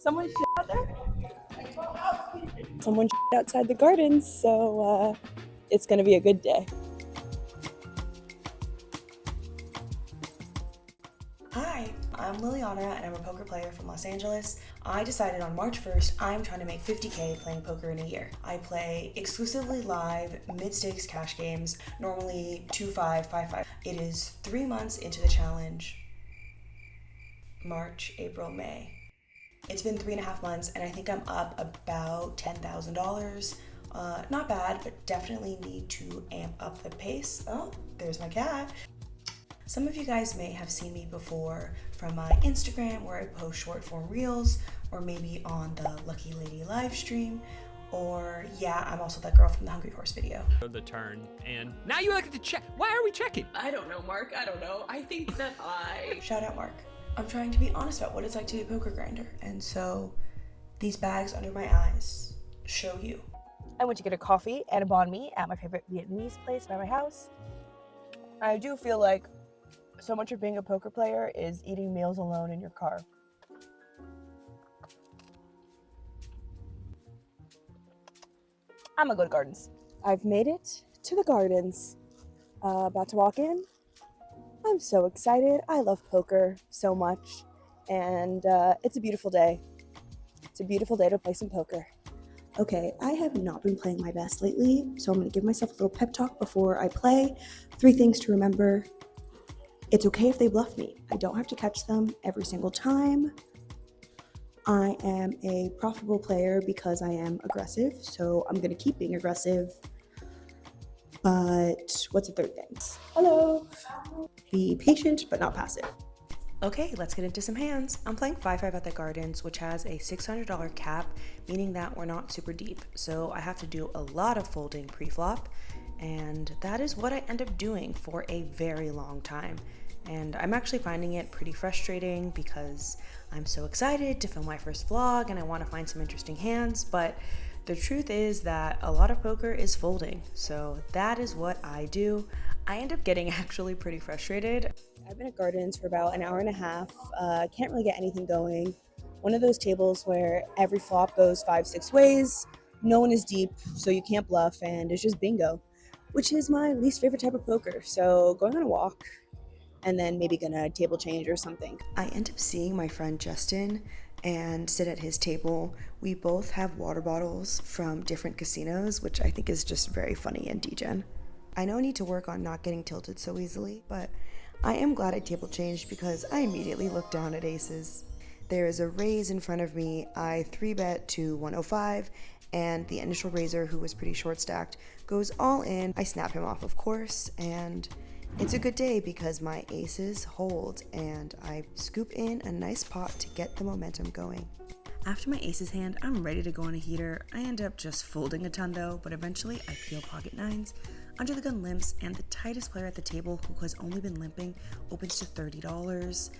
Someone shit out there? Someone shit outside the gardens, so it's gonna be a good day. Hi, I'm Liliana and I'm a poker player from Los Angeles. I decided on March 1st I'm trying to make $50K playing poker in a year. I play exclusively live, mid-stakes cash games, normally 2-5, 5-5. It is 3 months into the challenge. March, April, May. It's been 3.5 months and I think I'm up about $10,000. Not bad, but definitely need to amp up the pace. Oh, there's my cat. Some of you guys may have seen me before from my Instagram where I post short form reels, or maybe on the Lucky Lady live stream, or yeah, I'm also that girl from the Hungry Horse video. The turn, and now you like to check. Why are we checking? I don't know, Mark. I don't know. I think that Shout out, Mark. I'm trying to be honest about what it's like to be a poker grinder, and so these bags under my eyes show you. I went to get a coffee and a banh mi at my favorite Vietnamese place by my house. I do feel like so much of being a poker player is eating meals alone in your car. I'm gonna go to Gardens. I've made it to the Gardens. About to walk in. I'm so excited. I love poker so much, and it's a beautiful day. It's a beautiful day to play some poker. Okay, I have not been playing my best lately, so I'm gonna give myself a little pep talk before I play. 3 things to remember. It's okay if they bluff me. I don't have to catch them every single time. I am a profitable player because I am aggressive, so I'm gonna keep being aggressive. But what's the 3rd thing? Hello. Be patient, but not passive. Okay, let's get into some hands. I'm playing 5-5 at the Gardens, which has a $600 cap, meaning that we're not super deep. So I have to do a lot of folding pre-flop, and that is what I end up doing for a very long time. And I'm actually finding it pretty frustrating because I'm so excited to film my first vlog and I want to find some interesting hands, but the truth is that a lot of poker is folding, so that is what I do. I end up getting actually pretty frustrated. I've been at Gardens for about an hour and a half. Can't really get anything going. One of those tables where every flop goes 5-6 ways, no one is deep, so you can't bluff, and it's just bingo, which is my least favorite type of poker. So going on a walk, and then maybe gonna table change or something. I end up seeing my friend Justin and sit at his table. We both have water bottles from different casinos, which I think is just very funny and degen. I know I need to work on not getting tilted so easily, but I am glad I table changed because I immediately looked down at aces. There is a raise in front of me. I 3-bet to 105, and the initial raiser, who was pretty short stacked, goes all in. I snap him off, of course, and it's a good day because my aces hold and I scoop in a nice pot to get the momentum going. After my aces hand, I'm ready to go on a heater. I end up just folding a ton though, but eventually I peel pocket nines. Under the gun limps, and the tightest player at the table, who has only been limping, opens to $30.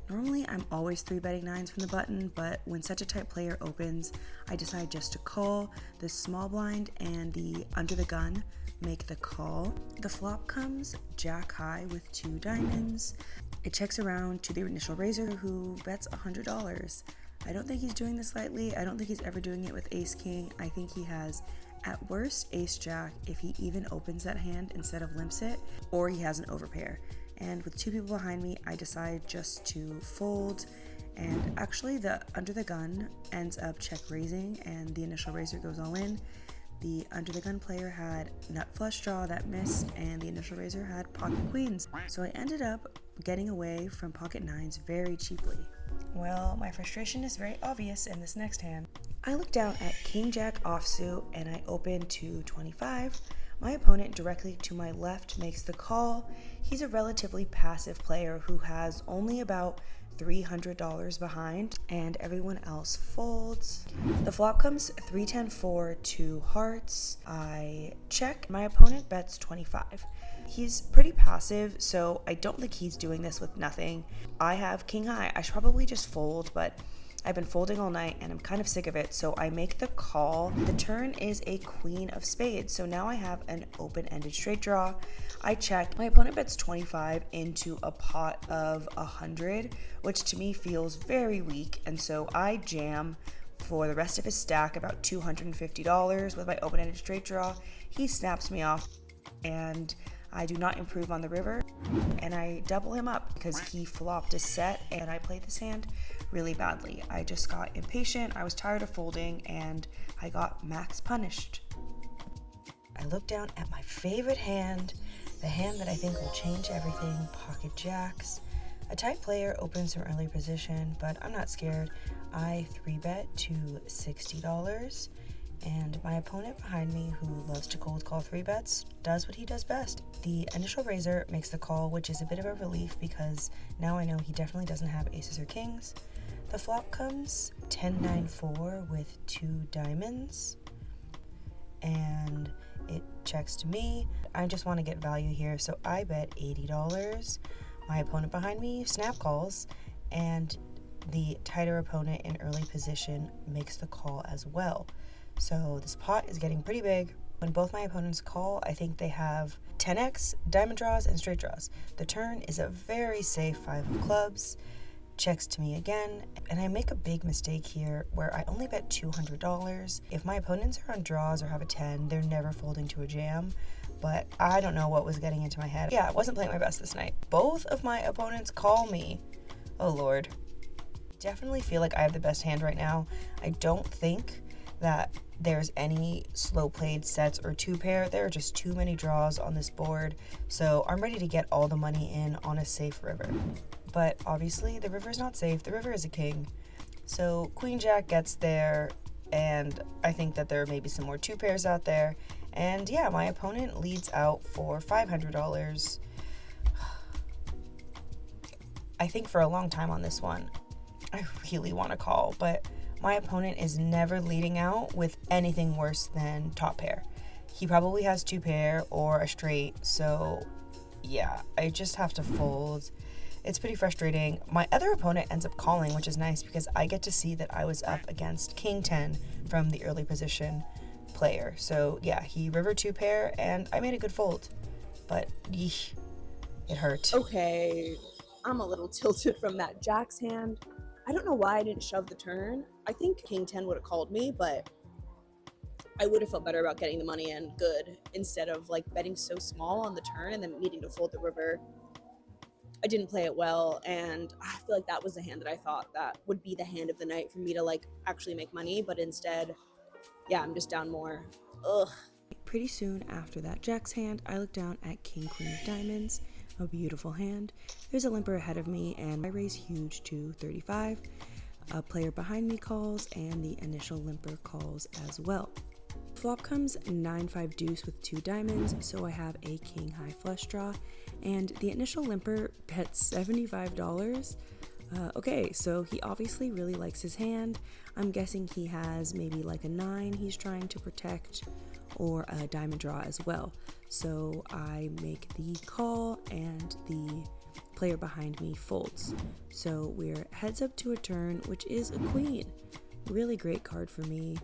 Normally I'm always 3-betting nines from the button, but when such a tight player opens, I decide just to call. The small blind and the under the gun make the call. The flop comes jack high with 2 diamonds. It checks around to the initial raiser, who bets $100. I don't think he's doing this lightly. I don't think he's ever doing it with ace king. I think he has at worst ace jack if he even opens that hand instead of limps it, or he has an overpair. And with 2 people behind me, I decide just to fold, and actually the under the gun ends up check raising and the initial raiser goes all in. The under the gun player had nut flush draw that missed, and the initial raiser had pocket queens. So I ended up getting away from pocket nines very cheaply. Well, my frustration is very obvious in this next hand. I look down at king jack offsuit and I open to 25. My opponent directly to my left makes the call. He's a relatively passive player who has only about $300 behind, and everyone else folds. The flop comes 3-10-4 to hearts. I check. My opponent bets 25. He's pretty passive, so I don't think he's doing this with nothing. I have king high. I should probably just fold, but I've been folding all night and I'm kind of sick of it, so I make the call. The turn is a queen of spades, so now I have an open-ended straight draw. I checked. My opponent bets 25 into a pot of 100, which to me feels very weak, and so I jam for the rest of his stack, about $250 with my open-ended straight draw. He snaps me off, and I do not improve on the river, and I double him up because he flopped a set, and I played this hand really badly. I just got impatient, I was tired of folding, and I got max punished. I look down at my favorite hand, the hand that I think will change everything, pocket jacks. A tight player opens from early position, but I'm not scared. I 3-bet to $60, and my opponent behind me, who loves to cold call 3-bets, does what he does best. The initial raiser makes the call, which is a bit of a relief because now I know he definitely doesn't have aces or kings. The flop comes 10-9-4 with 2 diamonds, and it checks to me. I just want to get value here, so I bet $80. My opponent behind me snap calls, and the tighter opponent in early position makes the call as well. So this pot is getting pretty big. When both my opponents call, I think they have 10x, diamond draws, and straight draws. The turn is a very safe 5 of clubs. Checks to me again, and I make a big mistake here where I only bet $200. If my opponents are on draws or have a 10, they're never folding to a jam, but I don't know what was getting into my head. Yeah, I wasn't playing my best this night. Both of my opponents call me. Oh Lord. Definitely feel like I have the best hand right now. I don't think that there's any slow played sets or 2-pair. There are just too many draws on this board, so I'm ready to get all the money in on a safe river. But obviously the river's not safe. The river is a king. So Queen Jack gets there, and I think that there may be some more 2-pairs out there. And yeah, my opponent leads out for $500. I think for a long time on this one, I really want to call, but my opponent is never leading out with anything worse than top pair. He probably has 2-pair or a straight, so yeah, I just have to fold. It's pretty frustrating. My other opponent ends up calling, which is nice because I get to see that I was up against King 10 from the early position player. So yeah, he river 2-pair and I made a good fold, but yeesh, it hurt. Okay, I'm a little tilted from that Jack's hand. I don't know why I didn't shove the turn. I think King 10 would have called me, but I would have felt better about getting the money in good instead of like betting so small on the turn and then needing to fold the river. I didn't play it well, and I feel like that was the hand that I thought that would be the hand of the night for me to like actually make money, but instead, yeah, I'm just down more. Ugh. Pretty soon after that Jack's hand, I look down at King Queen of Diamonds, a beautiful hand. There's a limper ahead of me, and I raise huge to 35. A player behind me calls, and the initial limper calls as well. Flop comes 9-5 deuce with 2 diamonds, so I have a king high flush draw, and the initial limper bets $75. Okay, so he obviously really likes his hand. I'm guessing he has maybe like a 9 he's trying to protect, or a diamond draw as well. So I make the call, and the player behind me folds. So we're heads up to a turn, which is a queen. Really great card for me.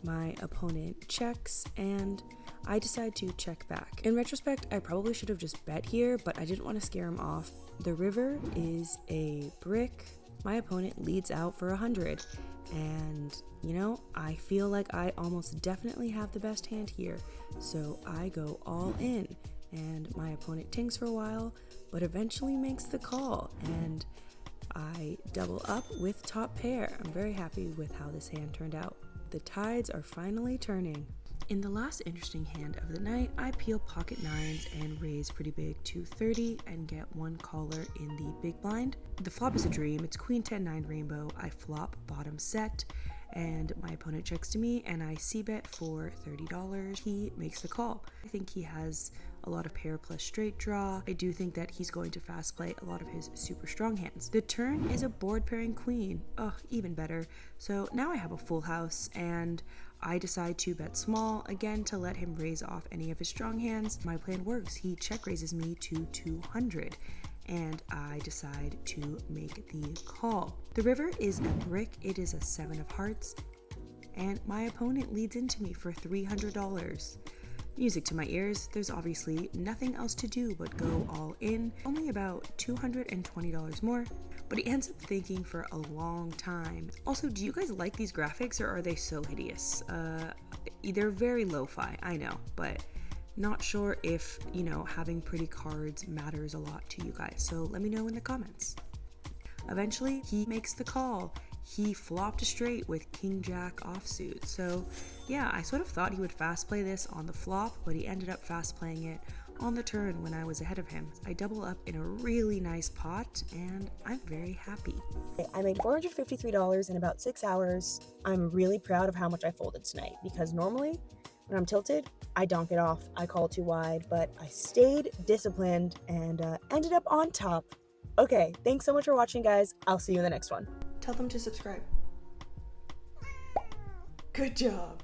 My opponent checks, and I decide to check back. In retrospect, I probably should have just bet here, but I didn't want to scare him off. The river is a brick. My opponent leads out for 100, and you know, I feel like I almost definitely have the best hand here, so I go all in, and my opponent tings for a while, but eventually makes the call, and I double up with top pair. I'm very happy with how this hand turned out. The tides are finally turning. In the last interesting hand of the night, I peel pocket 9s and raise pretty big to 30 and get one caller in the big blind. The flop is a dream. It's queen 10-9 rainbow. I flop bottom set, and my opponent checks to me, and I c-bet for $30. He makes the call. I think he has a lot of pair plus straight draw. I do think that he's going to fast play a lot of his super strong hands. The turn is a board pairing queen. Oh, even better. So now I have a full house, and I decide to bet small again to let him raise off any of his strong hands. My plan works. He check raises me to 200, and I decide to make the call. The river is a brick, it is a 7 of hearts, and my opponent leads into me for $300. Music to my ears, there's obviously nothing else to do but go all in, only about $220 more, but he ends up thinking for a long time. Also, do you guys like these graphics or are they so hideous? They're very lo-fi, I know, but not sure if, having pretty cards matters a lot to you guys, so let me know in the comments. Eventually, he makes the call. He flopped a straight with King Jack offsuit. So yeah, I sort of thought he would fast play this on the flop, but he ended up fast playing it on the turn when I was ahead of him. I double up in a really nice pot and I'm very happy. I made $453 in about 6 hours. I'm really proud of how much I folded tonight because normally when I'm tilted, I don't get off. I call too wide, but I stayed disciplined and ended up on top. Okay, thanks so much for watching, guys. I'll see you in the next one. Tell them to subscribe. Good job.